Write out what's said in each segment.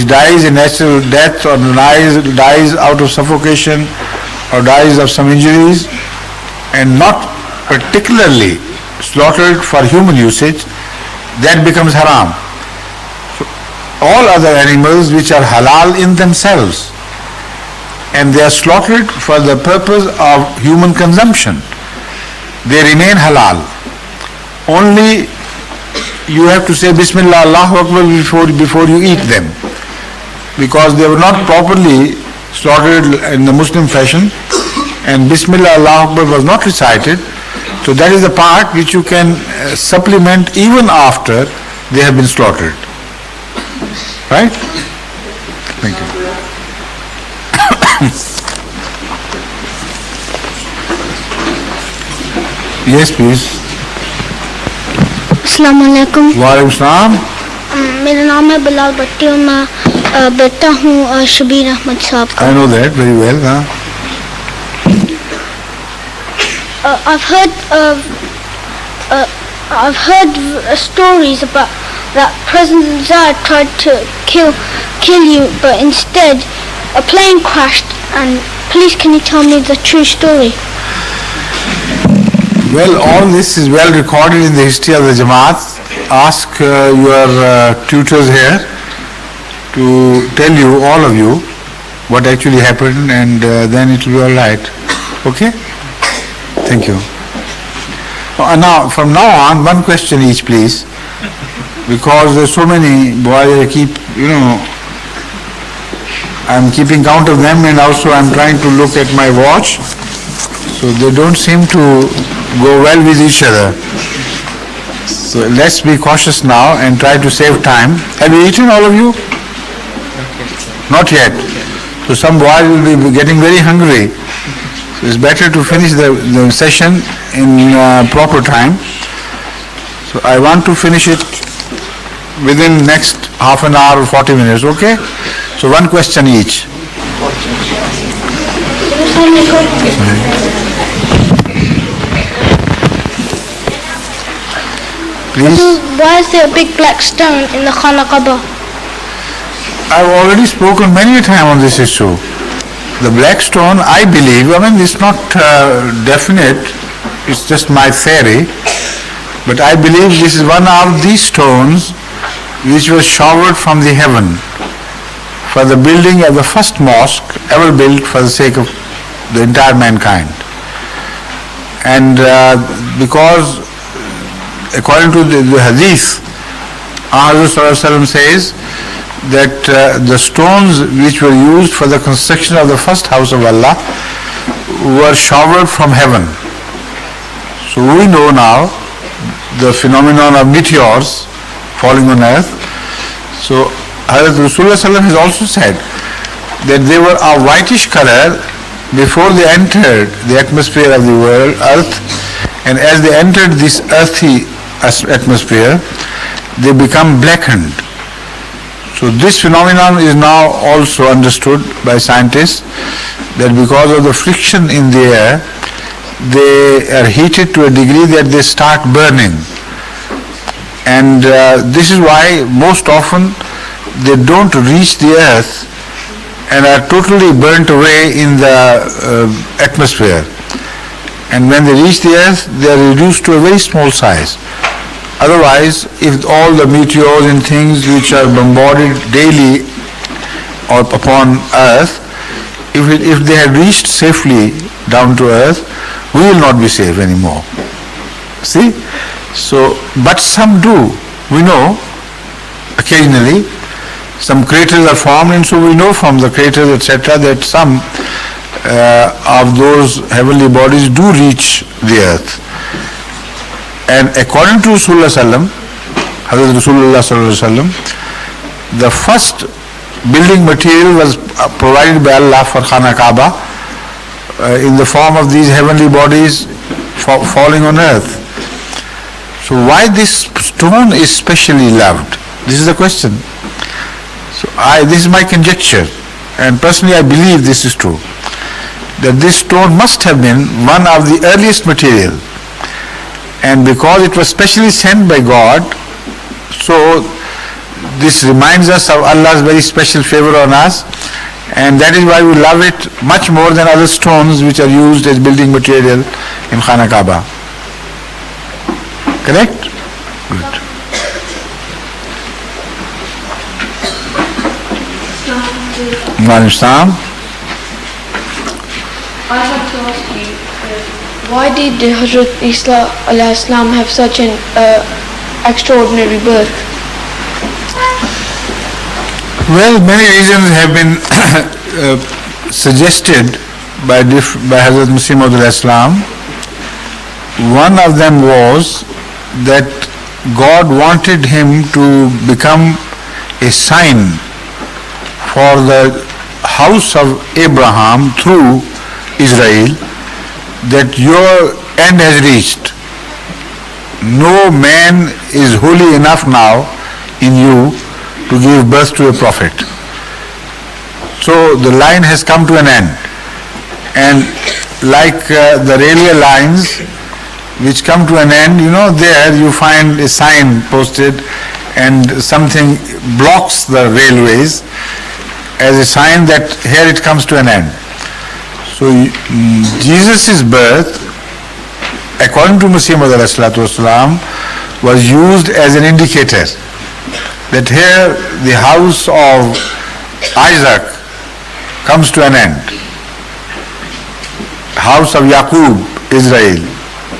dies a natural death or dies out of suffocation or dies of some injuries and not particularly slaughtered for human usage, that becomes haram. So all other animals which are halal in themselves and they are slaughtered for the purpose of human consumption, they remain halal. Only you have to say Bismillah Allahu Akbar before you eat them, because they were not properly slaughtered in the Muslim fashion and Bismillah Allahu Akbar was not recited. So that is the part which you can supplement even after they have been slaughtered. Right? Thank you. Yes, please. अस्सलाम वालेकुम। वालेकुम सलाम। मेरा नाम है बिलाल भट्टी और मैं बेटा हूँ शबीर अहमद साहब का। I know that very well. I've heard stories about that President Zahid tried to kill you, but instead a plane crashed. And please, can you tell me the true story? Well, all this is well recorded in the history of the Jamaat. Ask your tutors here to tell you, all of you, what actually happened, and then it will be all right. Okay? Thank you. Now, from now on, one question each, please, because there's so many boys I keep, I'm keeping count of them, and also I'm trying to look at my watch, so they don't seem to go well with each other. So let's be cautious now and try to save time. Have you eaten, all of you? Not yet. So some boys will be getting very hungry. So it's better to finish the session in proper time. So I want to finish it within next half an hour or 40 minutes, okay? So one question each. Please. Why is there a big black stone in the Khana Kaaba? I've already spoken many a time on this issue. The black stone, I believe, it's not definite, it's just my theory, but I believe this is one of these stones which was showered from the heaven for the building of the first mosque ever built for the sake of the entire mankind. And because according to the hadith, Hazrat Sallallahu says that the stones which were used for the construction of the first house of Allah were showered from heaven. So we know now the phenomenon of meteors falling on earth. So Hazrat Rasulullah Sallallahu has also said that they were of whitish color before they entered the atmosphere of the world, earth, and as they entered this earthy atmosphere, they become blackened. So this phenomenon is now also understood by scientists, that because of the friction in the air, they are heated to a degree that they start burning. And this is why most often they don't reach the earth and are totally burnt away in the atmosphere. And when they reach the earth, they are reduced to a very small size. Otherwise, if all the meteors and things which are bombarded daily or upon earth, if they had reached safely down to earth, we will not be safe anymore. See? So, but some do. We know, occasionally, some craters are formed, and so we know from the craters, etc., that some of those heavenly bodies do reach the earth. And according to Rasulullah Sallam, Hazrat Rasulullah Sallam, the first building material was provided by Allah for Khana Kaaba in the form of these heavenly bodies falling on earth. So why this stone is specially loved? This is the question. So this is my conjecture, and personally I believe this is true, that this stone must have been one of the earliest material. And because it was specially sent by God, so this reminds us of Allah's very special favor on us, and that is why we love it much more than other stones which are used as building material in Khana Kaaba. Correct? Good. Islam. I have to ask you, why did Hazrat Isa alayhi salam have such an extraordinary birth? Well, many reasons have been suggested by Hazrat Masih Maud alayhi salam. One of them was that God wanted him to become a sign for the house of Abraham through Israel that your end has reached. No man is holy enough now in you to give birth to a prophet. So the line has come to an end. And like the railway lines which come to an end, there you find a sign posted and something blocks the railways as a sign that here it comes to an end. So Jesus' birth, according to Masih Maud alayhi salatu wasalam, was used as an indicator that here the house of Isaac comes to an end. House of Yaqub, Israel,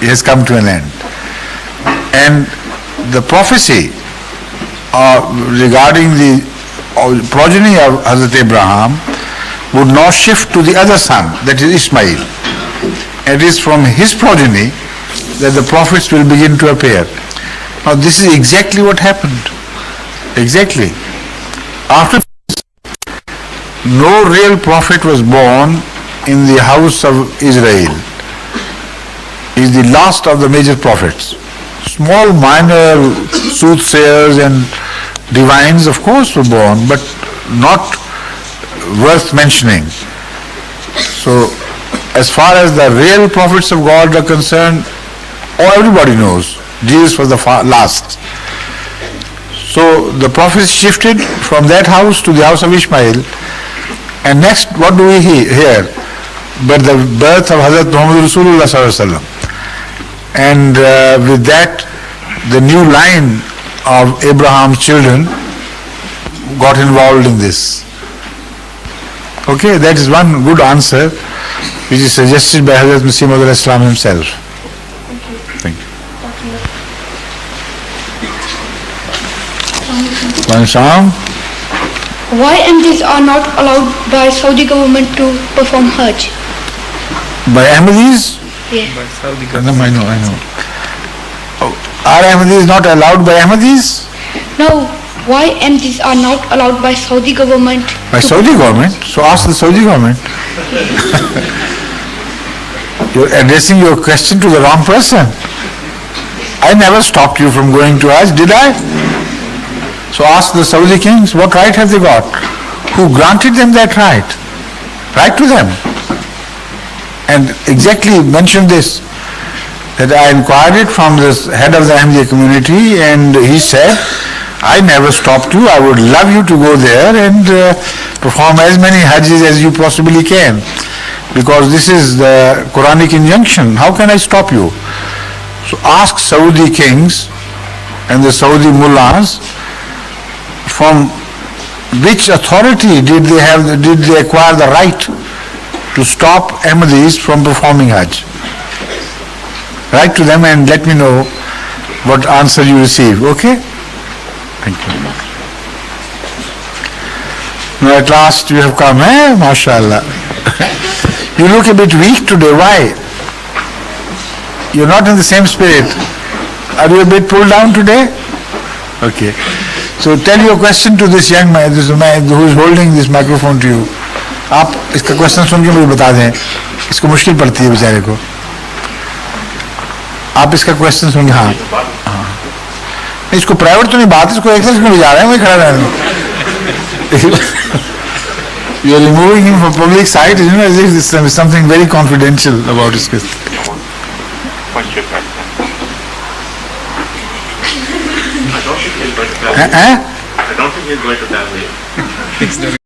has come to an end. And the prophecy regarding the progeny of Hazrat Abraham would now shift to the other son, that is Ismail. It is from his progeny that the prophets will begin to appear. Now this is exactly what happened. Exactly. After no real prophet was born in the house of Israel. He is the last of the major prophets. Small minor soothsayers and divines of course were born, but not worth mentioning. So as far as the real prophets of God are concerned, everybody knows Jesus was the last. So the prophets shifted from that house to the house of Ishmael, and next what do we hear? But the birth of Hazrat Muhammad Rasulullah sallallahu alaihi wasallam. And with that the new line of Abraham's children got involved in this. Okay, that is one good answer which is suggested by Hazrat Masih Maud alayhi salam himself. Thank you. Why MDs are not allowed by Saudi government to perform Hajj? By Ahmadis? Yeah. I know. Are Ahmadis not allowed by Ahmadis? No. Why MDs are not allowed by Saudi government? By Saudi government? So ask the Saudi government. You're addressing your question to the wrong person. I never stopped you from going to Hajj, did I? So ask the Saudi kings, what right have they got? Who granted them that right? Write to them. And exactly mention this, that I inquired it from the head of the Ahmadiyya community, and he said, I never stopped you. I would love you to go there and perform as many Hajjs as you possibly can, because this is the Quranic injunction. How can I stop you? So ask Saudi kings and the Saudi mullahs, from which authority did they acquire the right to stop Ahmadis from performing Hajj? Write to them and let me know what answer you receive, okay? Thank you. Now at last you have come, MashaAllah. You look a bit weak today, why? You're not in the same spirit. Are you a bit pulled down today? Okay. So tell your question to this young man, who is holding this microphone to you. आप इसका question सुन के मुझे बता दें, इसको मुश्किल पड़ती है बेचारे को. आप इसका क्वेश्चन सुन के हाँ इसको प्राइवेट तो नहीं बात, इसको एक्सेस में ले जा रहे हैं, वही खड़ा रहने. You are removing him from public sight, as if this is something very confidential about his case. What's your question? I don't he is going to tell me.